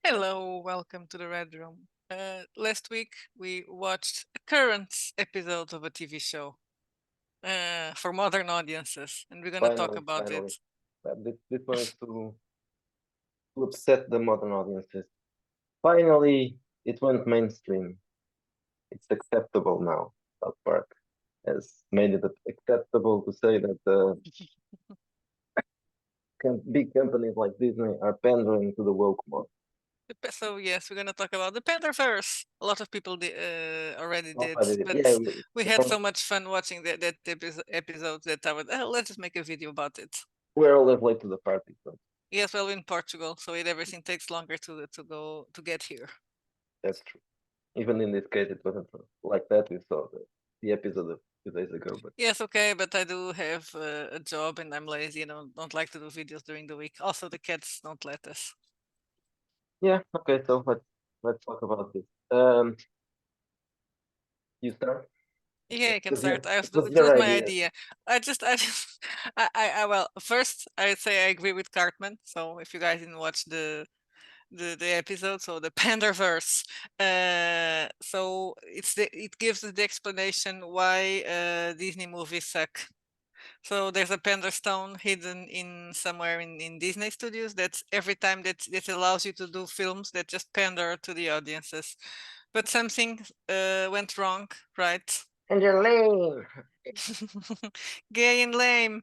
Hello, welcome to the Red Room. Last week we watched a current episode of a TV show for modern audiences, and we're gonna talk Finally, about finally. it. This one is to upset the modern audiences. Finally, it went mainstream. It's acceptable now. South Park has made it acceptable to say that big companies like Disney are pandering to the woke mob. So yes, we're gonna talk about the Panderverse. A lot of people already did, Alpha did it. but Yeah, we had so much fun watching that episode that I would let's just make a video about it. we're always late to the party. So Yes, well, in Portugal, so everything takes longer to get here. that's true. Even in this case, it wasn't like that. We saw the episode a few days ago, but Yes, okay, but I do have a job and I'm lazy and don't like to do videos during the week. Also, the cats don't let us. yeah, okay. So let's talk about this. You start. Yeah, I can It start. it was It your was my idea. idea. I just, well, first I'd say I agree with Cartman. So if you guys didn't watch the episode, so the Panderverse, so it gives us the explanation why Disney movies suck. So there's a panda stone hidden in somewhere in Disney Studios. That's every time that allows you to do films that just pander to the audiences. But something went wrong, right? And you're lame. Gay and lame.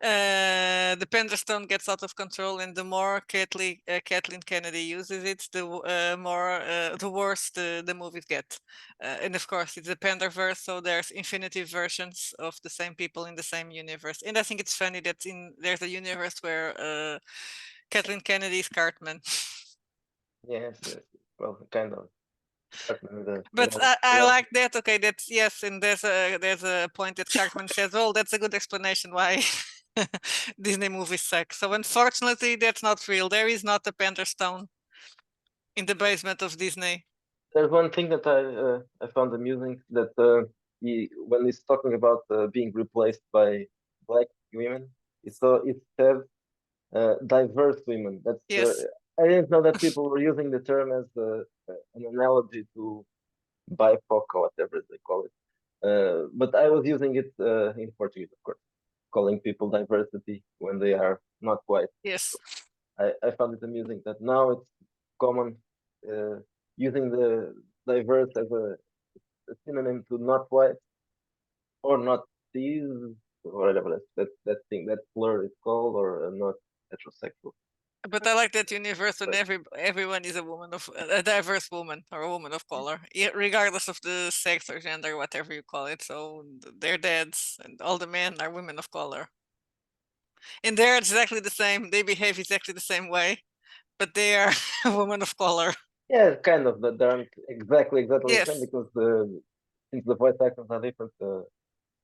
The Penderstone gets out of control, and the more Kathleen Kennedy uses it, the worse the movies get. And of course, it's a Penderverse, so there's infinity versions of the same people in the same universe. And I think it's funny that there's a universe where Kathleen Kennedy is Cartman. Yes, yes. Well, kind of. Cartman But I like that. Okay, that's yes, and there's a point that Cartman says, "Well, that's a good explanation why Disney movies suck." So unfortunately, that's not real. There is not a Panther Stone in the basement of Disney. There's one thing that I found amusing that when he's talking about being replaced by black women, it says diverse women. That's Yes, I didn't know that people were using the term as an analogy to BIPOC or whatever they call it. But I was using it in Portuguese, of course, calling people diversity when they are not white. yes. I found it amusing that now it's common uh, using the diverse as a synonym to not white or not these or whatever that thing that slur is called or not heterosexual. But I like that universe when But everyone is a diverse woman or a woman of color, regardless of the sex or gender, whatever you call it. So their dads and all the men are women of color, and they're exactly the same. They behave exactly the same way, but they are a woman of color. yeah, kind of that they aren't exactly the same Yes. because since the voice actors are different,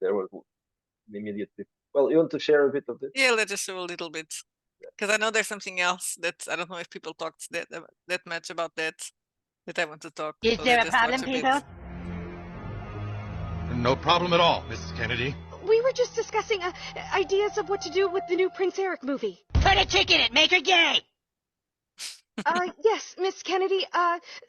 there was the immediate. Well, you want to share a bit of this? Yeah, let's just show a little bit. Because I know there's something else that I don't know if people talked that much about that I want to talk. Is So there let's a just watch problem, a bit. people? No problem at all, Mrs. Kennedy. We were just discussing ideas of what to do with the new Prince Eric movie. Put a chick in it, make her gay! Yes, Miss Kennedy,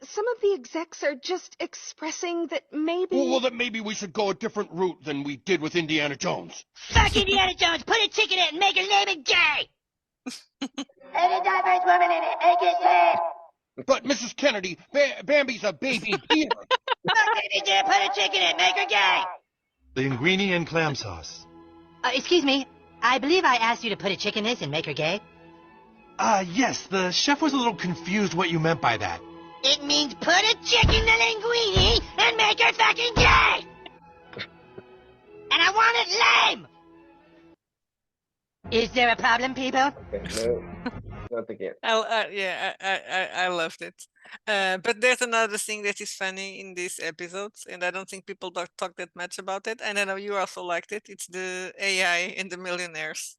some of the execs are just expressing that maybe... Well, that maybe we should go a different route than we did with Indiana Jones. Fuck Indiana Jones, put a chick in it and make her name it gay! And a diverse woman in it, make it gay! But, Mrs. Kennedy, Bambi's a baby deer. Fuck baby dear, put a chick in it, make her gay! Linguine and clam sauce. Excuse me, I believe I asked you to put a chick in this and make her gay? Yes, the chef was a little confused what you meant by that. It means put a chick in the linguine and make her fucking gay! And I want it lame! Is there a problem, people? Okay, no, not again. I loved it. But there's another thing that is funny in these episodes, and I don't think people talk that much about it. And I know you also liked it. It's the AI and the millionaires.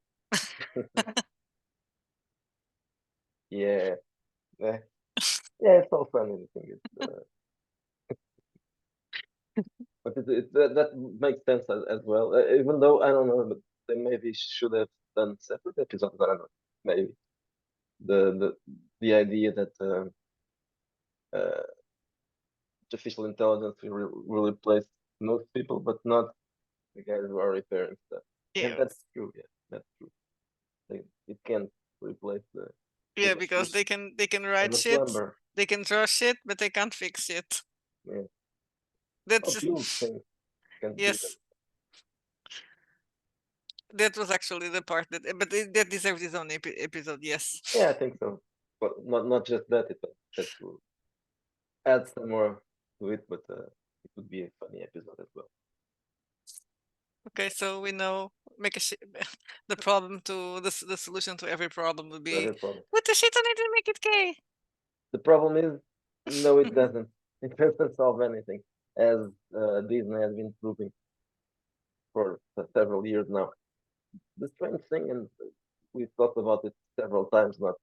Yeah, yeah, yeah. It's all fun and thing. But that makes sense as well. Even though I don't know, but they maybe should have done separate episodes. I don't know. Maybe the idea that artificial intelligence will replace most people, but not the guys who are repairing stuff. And that's Yes. true. Yeah, that's true. It can't replace the Yeah, the because they can as write a shit, plumber. they can draw shit, but they can't fix shit. Yeah. That's Or just build things can do them. yes. That was actually the part that, but that deserves its own episode. Yes. Yeah, I think so. But not just that. It has to add some more to it, but it would be a funny episode as well. Okay, so we know make a shit. The problem to the solution to every problem would be Every problem. put the shit on it and make it gay. The problem is, no, it doesn't. It doesn't solve anything, as Disney has been proving for several years now. The strange thing, and we've talked about it several times, not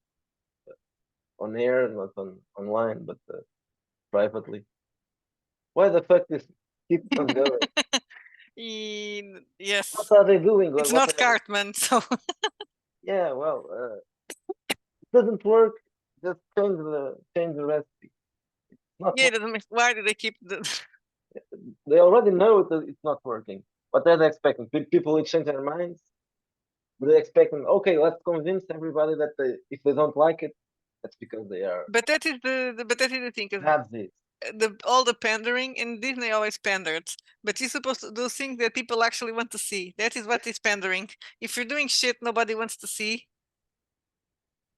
on air, not online, but privately. Why the fuck this keeps on going? Yes, What are they doing? it's What not they have... Cartman, so Yeah, well, it doesn't work. Just change the recipe. Not yeah, it doesn't make, why do they keep the they already know that it's not working. What are they expecting? People will change their minds. They're expecting, okay, let's convince everybody that if they don't like it, that's because they are but that is but that is the thing, 'cause Nazis. the all the pandering and Disney always pandered, but you're supposed to do things that people actually want to see. That is what is pandering. If you're doing shit nobody wants to see,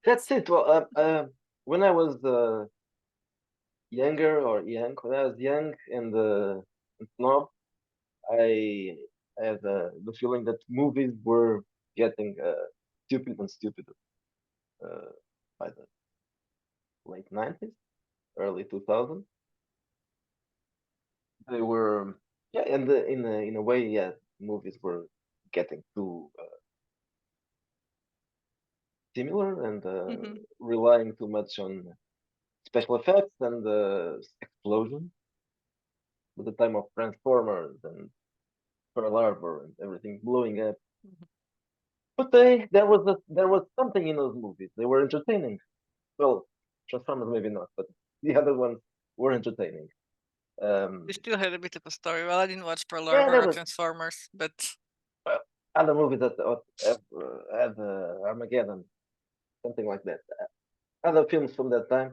That's it. Well, when I was younger or young, when I was young and snob, I had the feeling that movies were getting stupid and stupider uh, by the late 90s, early 2000s. They were, yeah, and in a way, yeah, movies were getting too similar and hmm relying too much on special effects and explosion. At the time of Transformers and Pearl Harbor and everything blowing up. But there was something in those movies. They were entertaining. Well, Transformers maybe not, but the other ones were entertaining. they still had a bit of a story. Well, I didn't watch Pearl Yeah, Harbor there or was Transformers, but other movies that had Armageddon, something like that. Other films from that time,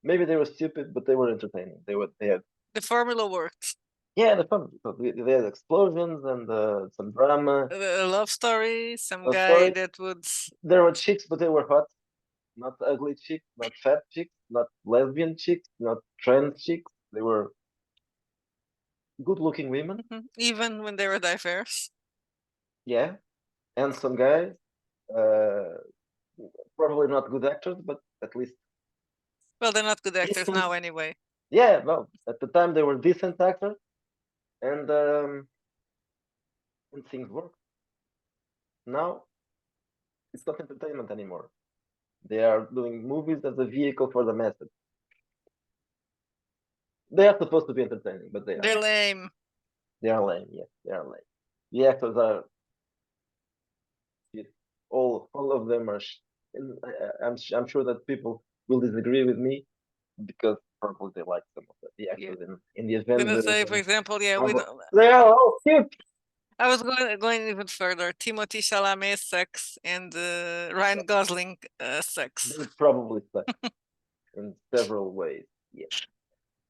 maybe they were stupid, but they were entertaining. They had the formula worked. yeah, the fun. So they had explosions and some drama, A love story, some love guy story. that would There were chicks, but they were hot. Not ugly chicks, not fat chicks, not lesbian chicks, not trans chicks. They were good-looking women. even when they were diverse. Yeah, handsome guys. Uh, Probably not good actors, but at least Well, they're not good actors decent. now anyway. Yeah, well, at the time they were decent actors, and things worked. Now it's not entertainment anymore. They are doing movies as a vehicle for the message. They are supposed to be entertaining, but they They're are. lame. They are lame. Yes, they are lame. The actors are all of them are. And I'm sure that people will disagree with me because probably they like some of the Yeah. actors in the Gonna Avengers say, for and example, yeah, we Marvel. don't. They are all cute. I was going even further. Timothy Chalamet sucks, and Ryan Gosling sucks. They probably suck in several ways. Yes.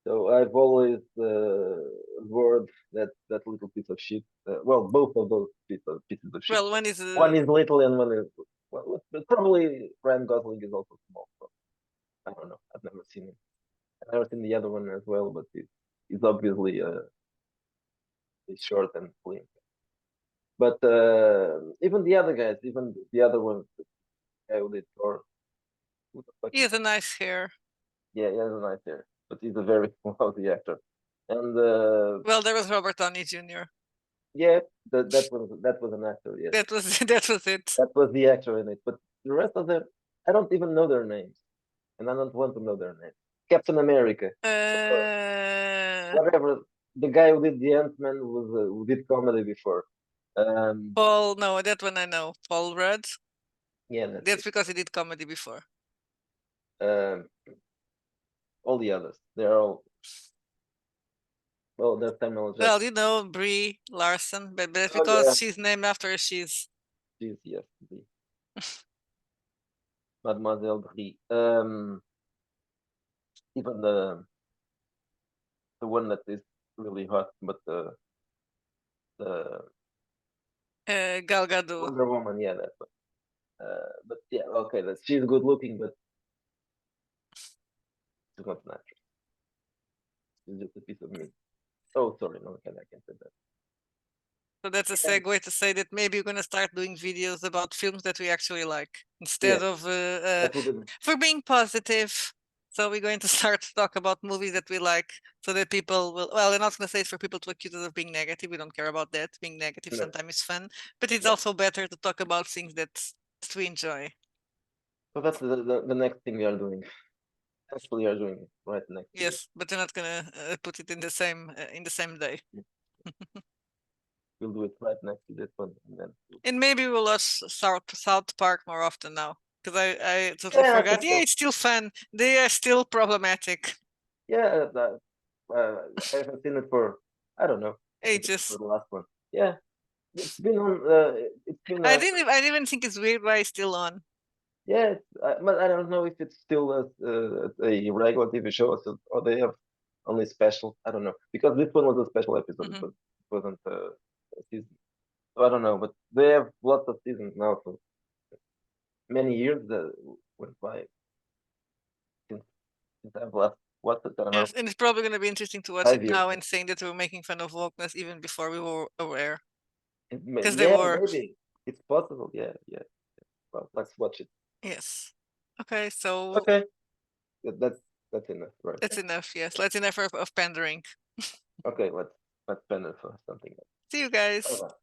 So I've always adored that little piece of shit. Well, both of those pieces of shit. Well, one is One is little and one is well, but probably Ryan Gosling is also small. So I don't know. I've never seen him. I've never seen the other one as well, but he's obviously he's short and slim. But even the other guys, even the other one, the guy who did Thor, who the fuck he is has a nice hair. yeah, he has a nice hair, but he's a very lousy actor. And Well, there was Robert Downey Jr. yeah, that was an actor. Yes, That was that was it. that was the actor in it. But the rest of them, I don't even know their names, and I don't want to know their names. Captain America, Uh, whatever. The guy who did the Ant-Man was who did comedy before. Paul, no, that one I know. Paul Rudd. Yeah, That's because he did comedy before. All the others, they're all well, they're Samuel Well, Jackson. you know, Brie Larson, but that's Oh because yeah, she's named after she's. she's yes, Mademoiselle Brie. Even the one that is really hot, but the Gal Gadot. Wonder Woman, yeah, that one. But yeah, okay, that she's good looking, but she's not an actress. She's just a piece of meat. Oh, sorry, no, I can't say that. So that's a And, segue to say that maybe we're going to start doing videos about films that we actually like instead yeah, of that would be for being positive. So we're going to start to talk about movies that we like so that people will, well, I'm not going to say it's for people to accuse us of being negative. We don't care about that. Being negative no, sometimes is fun, but it's yeah. also better to talk about things that we enjoy. So that's the next thing we are doing. Actually, we are doing it right next to Yes, but we're not going to put it in the same day. it. We'll do it right next to this one, and then. And maybe we'll watch South Park more often now. Because I totally Yeah, I forgot. think Yeah, so. it's still fun. They are still problematic. Yeah, I haven't seen it for I don't know. I think it's for Ages. the last one. Yeah, it's been on. It's been I didn't even think it's weird why it's still on. yeah, but I don't know if it's still a regular TV show or they have only special. I don't know because this one was a special episode, Mhm. but it wasn't a season. So I don't know, but they have lots of seasons now. So many years that went by since I've last watched it. I don't know, Yes, and it's probably going to be interesting to watch it 5 years. now and saying that we were making fun of wokeness even before we were aware. Because they Yeah, were. maybe it's possible. Yeah, yeah. Well, let's watch it. Yes. Okay, so Okay, that's enough, right? that's enough. Yes, that's enough of pandering. Okay, let's spend it for something else. See you guys. Bye-bye.